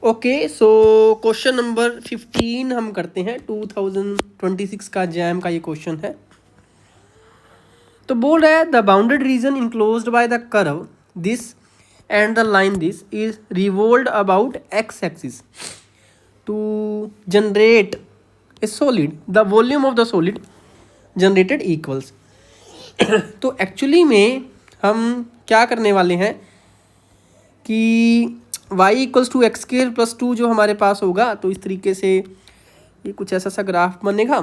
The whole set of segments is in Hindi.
ओके, सो क्वेश्चन नंबर 15 हम करते हैं। 2026 का जैम का ये क्वेश्चन है। तो बोल रहा है the bounded region enclosed by the curve this and the line this is revolved about X axis to generate a solid the volume of the solid generated equals. तो एक्चुअली में हम क्या करने वाले हैं कि y equals to x square plus 2 जो हमारे पास होगा, तो इस तरीके से ये कुछ ऐसा सा ग्राफ बनेगा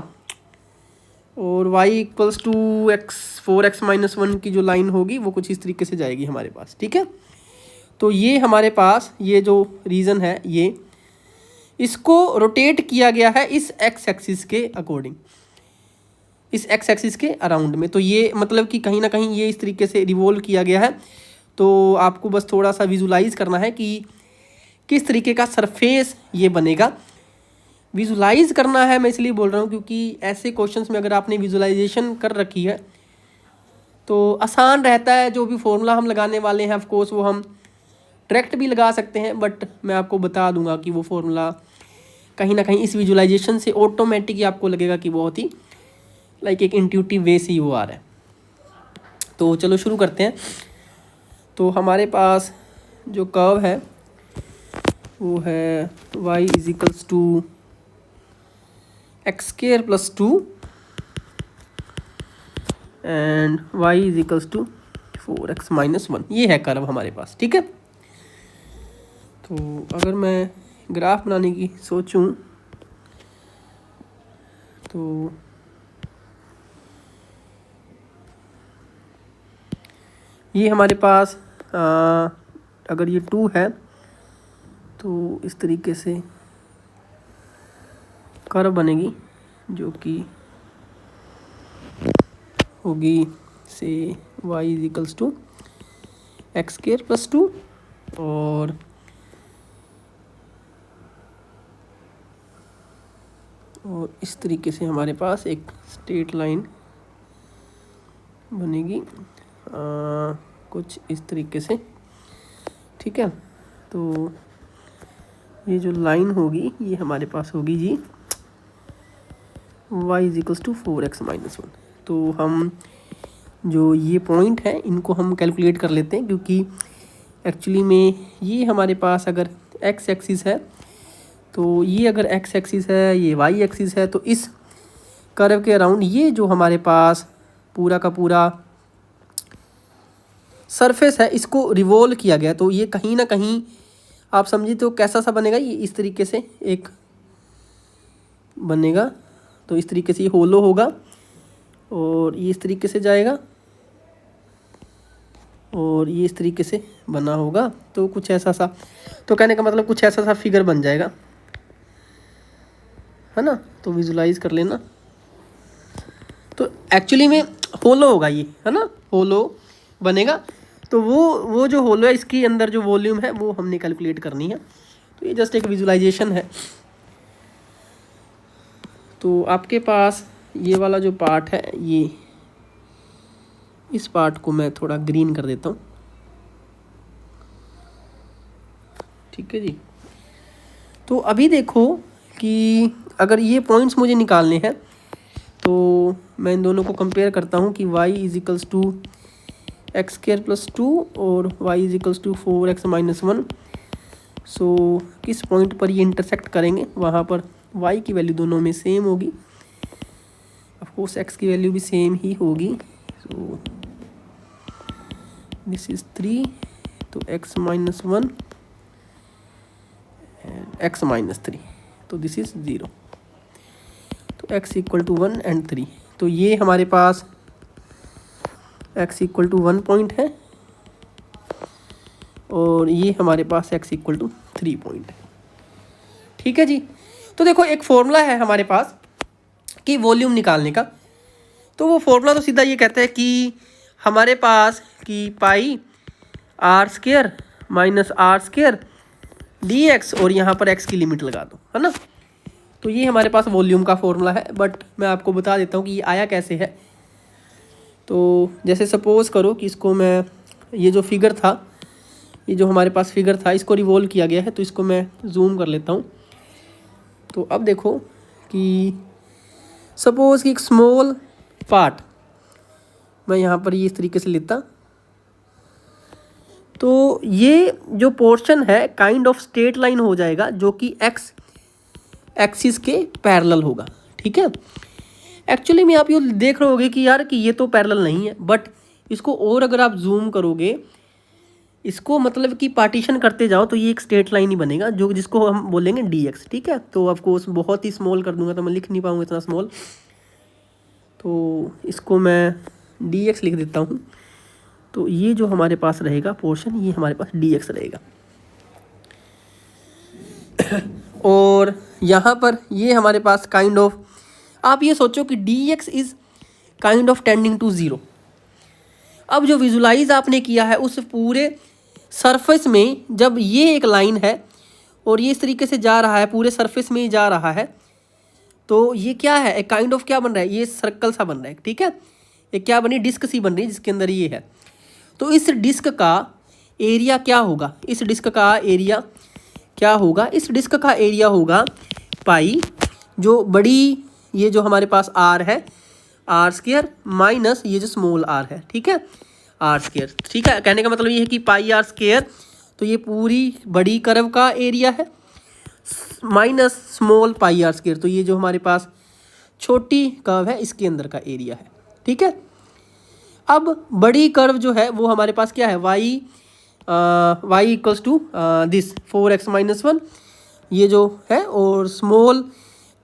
और y equals to four x minus 1 की जो लाइन होगी वो कुछ इस तरीके से जाएगी हमारे पास। ठीक है, तो ये हमारे पास ये जो रीज़न है ये इसको रोटेट किया गया है इस एक्स एक्सिस के अकॉर्डिंग, इस एक्स एक्सिस के अराउंड में। तो ये मतलब कि कहीं ना कहीं ये इस तरीके से रिवॉल्व किया गया है। तो आपको बस थोड़ा सा विजुलाइज करना है कि किस तरीके का सरफेस ये बनेगा, विजुलाइज करना है। मैं इसलिए बोल रहा हूँ क्योंकि ऐसे क्वेश्चंस में अगर आपने विजुलाइजेशन कर रखी है तो आसान रहता है। जो भी फॉर्मूला हम लगाने वाले हैं ऑफ कोर्स वो हम डायरेक्ट भी लगा सकते हैं, बट मैं आपको बता दूंगा कि वो फॉर्मूला कहीं ना कहीं इस विजुलाइजेशन से ऑटोमेटिक ही आपको लगेगा कि बहुत ही लाइक एक इंट्यूटिव वे से ही वो आ रहा है। तो चलो शुरू करते हैं। तो हमारे पास जो कर्व है वो है y is equals to x square plus 2 and y is equals to 4x minus 1। ये है कर्व हमारे पास। ठीक है, तो अगर मैं ग्राफ बनाने की सोचूं तो ये हमारे पास अगर ये 2 है तो इस तरीके से कर्व बनेगी जो कि होगी से y is equals to x square plus 2 और इस तरीके से हमारे पास एक स्ट्रेट लाइन बनेगी कुछ इस तरीके से। ठीक है, तो ये जो लाइन होगी ये हमारे पास होगी जी y is equals to 4x minus 1। तो हम जो ये पॉइंट है इनको हम कैलकुलेट कर लेते हैं, क्योंकि एक्चुअली में ये हमारे पास अगर x एक्सिस है तो ये अगर x एक्सिस है, ये y एक्सिस है, तो इस कर्व के अराउंड ये जो हमारे पास पूरा का पूरा सरफेस है इसको रिवॉल्व किया गया। तो ये कहीं ना कहीं आप समझिए तो कैसा सा बनेगा, ये इस तरीके से एक बनेगा। तो इस तरीके से ये होलो होगा और ये इस तरीके से जाएगा और ये इस तरीके से बना होगा। तो कुछ ऐसा सा, तो कहने का मतलब कुछ ऐसा सा फिगर बन जाएगा, है ना। तो विजुलाइज कर लेना। तो एक्चुअली में होलो होगा ये, है ना, होलो बनेगा। तो वो जो होलो है इसके अंदर जो वॉल्यूम है वो हमने कैलकुलेट करनी है। तो ये जस्ट एक विजुलाइजेशन है। तो आपके पास ये वाला जो पार्ट है, ये इस पार्ट को मैं थोड़ा ग्रीन कर देता हूँ। ठीक है जी, तो अभी देखो कि अगर ये पॉइंट्स मुझे निकालने हैं तो मैं इन दोनों को कंपेयर करता हूँ कि y is equals to x square plus 2 और y is equals to 4x minus 1। So किस पॉइंट पर ये इंटरसेक्ट करेंगे वहाँ पर y की वैल्यू दोनों में सेम होगी, ऑफ कोर्स x की वैल्यू भी सेम ही होगी। सो दिस इज 3, तो x minus 1 and x minus 3, तो दिस इज 0। तो x इक्वल टू 1 एंड 3। तो ये हमारे पास x इक्वल टू 1 पॉइंट है और ये हमारे पास x इक्वल टू 3 पॉइंट है। ठीक है जी, तो देखो एक फॉर्मूला है हमारे पास कि वॉल्यूम निकालने का। तो वो फॉर्मूला तो सीधा ये कहता है कि हमारे पास कि pi are square minus R square D X और यहाँ पर x की लिमिट लगा दो, है ना। तो ये हमारे पास वॉल्यूम का फॉर्मूला है। बट मैं आपको बता देता हूँ कि ये आया कैसे है। तो जैसे सपोज़ करो कि इसको मैं, ये जो फिगर था ये जो हमारे पास फिगर था इसको रिवॉल्व किया गया है, तो इसको मैं जूम कर लेता हूँ। तो अब देखो कि सपोज़ कि एक स्मॉल पार्ट मैं यहाँ पर ये इस तरीके से लेता, तो ये जो पोर्शन है काइंड ऑफ स्ट्रेट लाइन हो जाएगा जो कि एक्स एक्सिस के पैरेलल होगा। ठीक है, एक्चुअली में आप ये देख रहे होगे कि यार कि ये तो पैरेलल नहीं है, बट इसको और अगर आप जूम करोगे, इसको मतलब कि पार्टीशन करते जाओ तो ये एक स्ट्रेट लाइन ही बनेगा जो जिसको हम बोलेंगे dx। ठीक है, तो ऑफकोर्स बहुत ही स्मॉल कर दूंगा तो मैं लिख नहीं पाऊंगा इतना स्मॉल, तो इसको मैं dx लिख देता हूँ। तो ये जो हमारे पास रहेगा पोर्शन, ये हमारे पास dx रहेगा। और यहाँ पर ये हमारे पास काइंड ऑफ, आप ये सोचो कि dx is kind of tending to zero. अब जो विजुलाइज आपने किया है उस पूरे सरफेस में, जब ये एक लाइन है और ये इस तरीके से जा रहा है, पूरे सरफेस में ही जा रहा है, तो ये क्या है, एक काइंड ऑफ क्या बन रहा है, ये सर्कल सा बन रहा है। ठीक है, ये क्या बनी, डिस्क सी बन रही है जिसके अंदर ये है। तो इस डिस्क का एरिया क्या होगा, इस डिस्क का एरिया क्या होगा, इस डिस्क का एरिया होगा पाई, जो बड़ी ये जो हमारे पास आर है, आर स्क्वायर माइनस ये जो स्मॉल आर है। ठीक है, आर स्क्वायर। ठीक है, कहने का मतलब ये है कि पाई आर स्क्वायर, तो ये पूरी बड़ी कर्व का एरिया है, minus small pi are square, तो ये जो हमारे पास छोटी कर्व है इसके अंदर का एरिया है। ठीक है, अब बड़ी कर्व जो है वो हमारे पास क्या है, y equals to this 4x-1 ये जो है, और स्मॉल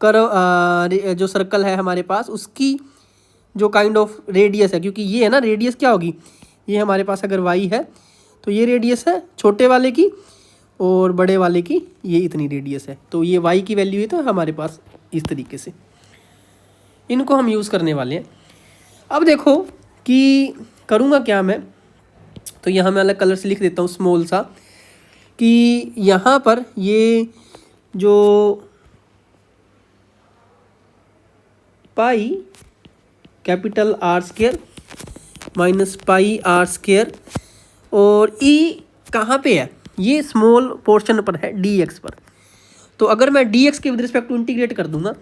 कर्व जो सर्कल है हमारे पास उसकी जो काइंड ऑफ रेडियस है, क्योंकि ये है ना रेडियस क्या होगी, ये हमारे पास अगर y है तो ये रेडियस है छोटे वाले की, और बड़े वाले की ये इतनी रेडियस है, तो ये y की वैल्यू है तो हमारे पास इस तरीके से इनको हम यूज़ करने वाले हैं। अब देखो कि करूँगा क्या मैं, तो यहाँ मैं अलग कलर से लिख देता हूँ स्मॉल सा, कि यहाँ पर ये जो pi capital r square minus pi are square, और ई कहाँ पे है, ये स्मॉल पोर्शन पर है dx पर। तो अगर मैं dx के विद रिस्पेक्ट टू इंटीग्रेट कर दूंगा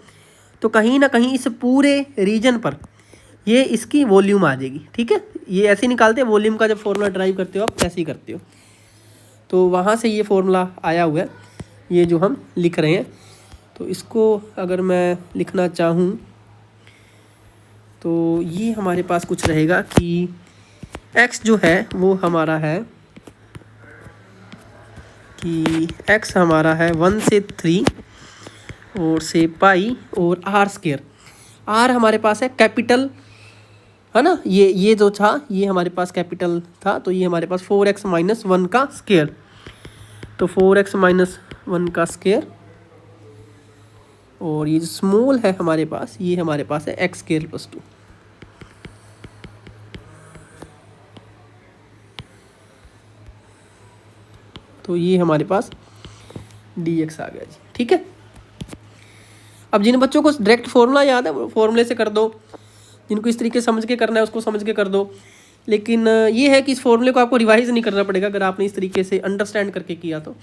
तो कहीं ना कहीं इस पूरे रीजन पर ये इसकी वॉल्यूम आ जाएगी। ठीक है, ये ऐसे निकालते हैं वॉल्यूम का, जब फॉर्मूला ड्राइव करते हो आप ऐसे ही करते हो, तो वहाँ से ये फॉर्मूला आया हुआ है ये जो हम लिख रहे हैं। तो इसको अगर मैं लिखना चाहूँ तो ये हमारे पास कुछ रहेगा कि x जो है वो हमारा है कि x हमारा है 1 से 3 और से पाई और आर स्क्वायर। आर हमारे पास है कैपिटल है ना, ये जो था ये हमारे पास कैपिटल था, तो ये हमारे पास 4x-1 का स्क्वायर, तो 4x-1 का स्क्वायर, और ये जो स्मॉल है हमारे पास ये हमारे पास है x²+2। तो ये हमारे पास dx आ गया जी। ठीक है, अब जिन बच्चों को डायरेक्ट फॉर्मूला याद है वो फॉर्मूले से कर दो, जिनको इस तरीके समझ के करना है उसको समझ के कर दो, लेकिन ये है कि इस फॉर्मूले को आपको रिवाइज नहीं करना पड़ेगा अगर आपने इस तरीके से अंडरस्टैंड करके किया। तो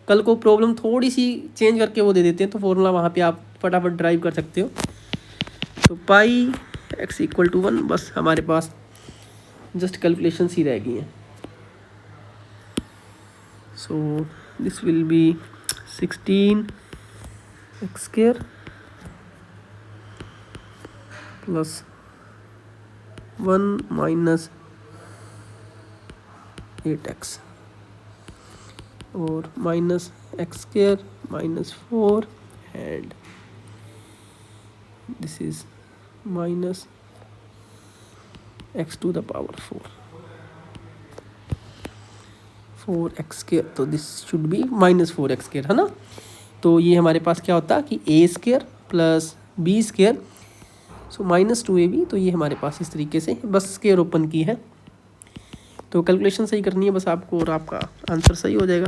कल को प्रॉब्लम थोड़ी सी चेंज करके वो दे देते हैं तो फॉर्मूला वहाँ पे आप फटाफट ड्राइव कर सकते हो। तो पाई x=1, बस हमारे पास जस्ट कैलकुलेशन ही रह गई हैं। So this will be 16x² plus 1 minus 8x और minus x² minus 4 and this is minus x⁴ 4x², तो this should be minus 4x² है ना। तो ये हमारे पास क्या होता है कि a² प्लस b², सो -2ab, तो ये हमारे पास इस तरीके से बस स्क्वायर ओपन की है। तो कैलकुलेशन सही करनी है बस आपको और आपका आंसर सही हो जाएगा।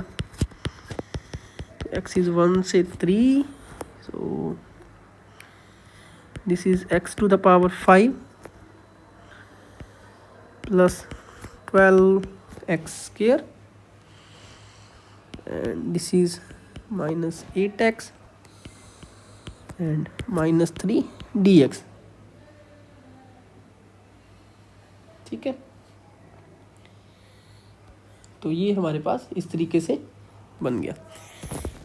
तो x इज़ 1 से 3, so this is x⁵ plus 12x² and this is minus 8x and minus 3 dx। ठीक है, तो ये हमारे पास इस तरीके से बन गया।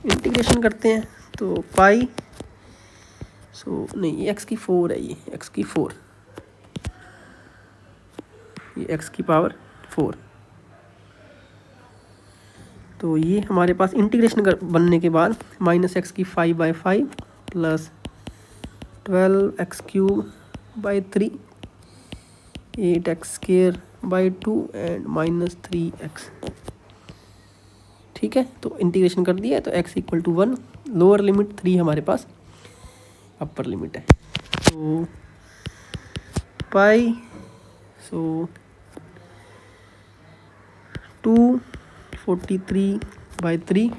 इंटीग्रेशन करते हैं तो पाई, सो नहीं ये x की 4 है, ये x की 4, ये x की पावर 4। तो ये हमारे पास इंटीग्रेशन बनने के बाद माइनस एक्स की 5/5 plus 12x³ 3 8x² 2 and minus 3x। ठीक है, तो इंटीग्रेशन कर दिया, तो x = 1, लोअर लिमिट 3 हमारे पास, अपर लिमिट है। तो पाई, सो 243/3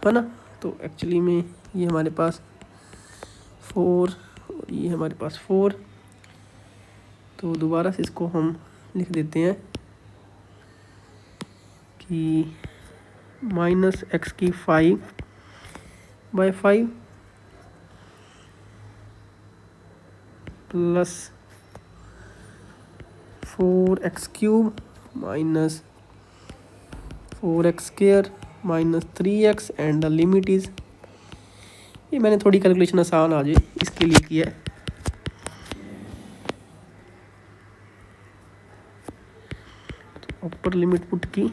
है ना। तो एक्चुअली में ये हमारे पास 4 और ये हमारे पास 4, तो दोबारा से इसको हम लिख देते हैं कि माइनस एक्स की 5/5 plus 4x³ minus 4x² minus 3x and the limit is, ये मैंने थोड़ी कैलकुलेशन आसान आ जाए इसके लिए किया है। तो अपर लिमिट पुट की,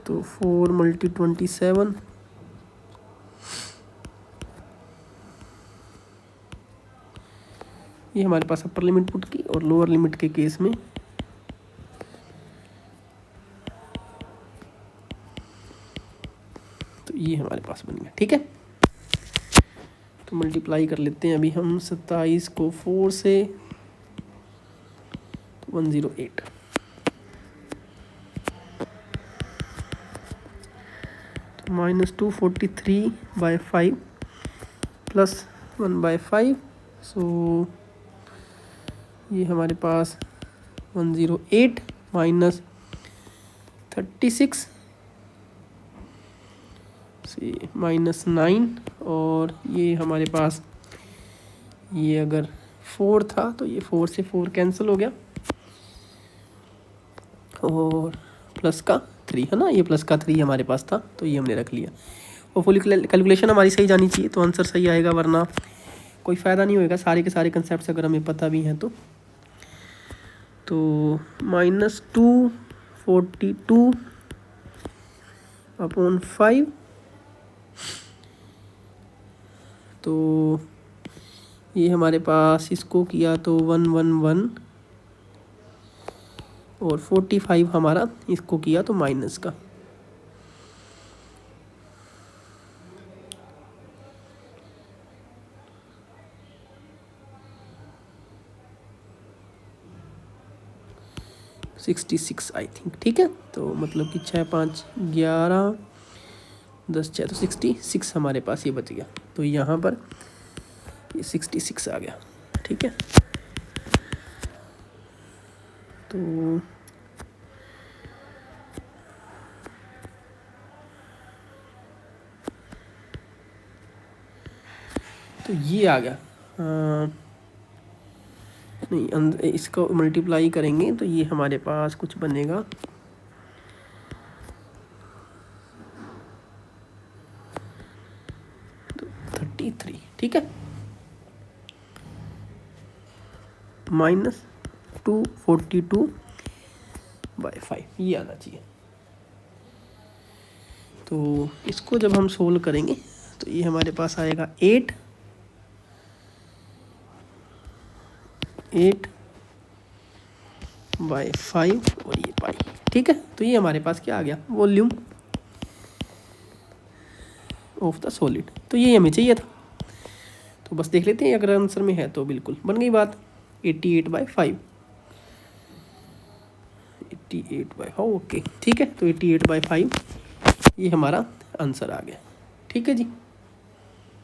तो 4 × 27 ये हमारे पास अपर लिमिट पुट की, और लोअर लिमिट के केस में तो ये हमारे पास बन गया। ठीक है, तो मल्टीप्लाई कर लेते हैं अभी हम 27 को 4 से, 108 तो माइनस 243/5 प्लस 1/5, सो ये हमारे पास 108 माइनस 36 से माइनस 9, और ये हमारे पास, ये अगर 4 था तो ये 4 से 4 कैंसिल हो गया, और प्लस का 3 है ना, ये प्लस का 3 हमारे पास था, तो ये हमने रख लिया। और फुल कैलकुलेशन हमारी सही जानी चाहिए तो आंसर सही आएगा, वरना कोई फ़ायदा नहीं होएगा। सारे के सारे कंसेप्ट अगर हमें पता भी हैं तो माइनस 242/5, तो ये हमारे पास इसको किया तो 111, और 45 हमारा इसको किया तो माइनस का, $66 आई थिंक। ठीक है, तो मतलब कि 6 5 11 10 6 तो 66 हमारे पास ये बच गया, तो यहाँ पर ये 66 आ गया। ठीक है, तो ये आ गया। नहीं, इसको मल्टीप्लाई करेंगे तो ये हमारे पास कुछ बनेगा, तो 33। ठीक है, माइनस 242/5 ये आना चाहिए। तो इसको जब हम सोल्व करेंगे तो ये हमारे पास आएगा 8/5 और ये पाई। ठीक है, तो ये हमारे पास क्या आ गया, वॉल्यूम ऑफ द सॉलिड। तो ये हमें चाहिए था, तो बस देख लेते हैं अगर आंसर में है तो बिल्कुल बन गई बात। 88/5, 88/5 ओके। ठीक है, तो 88/5 ये हमारा आंसर आ गया। ठीक है जी।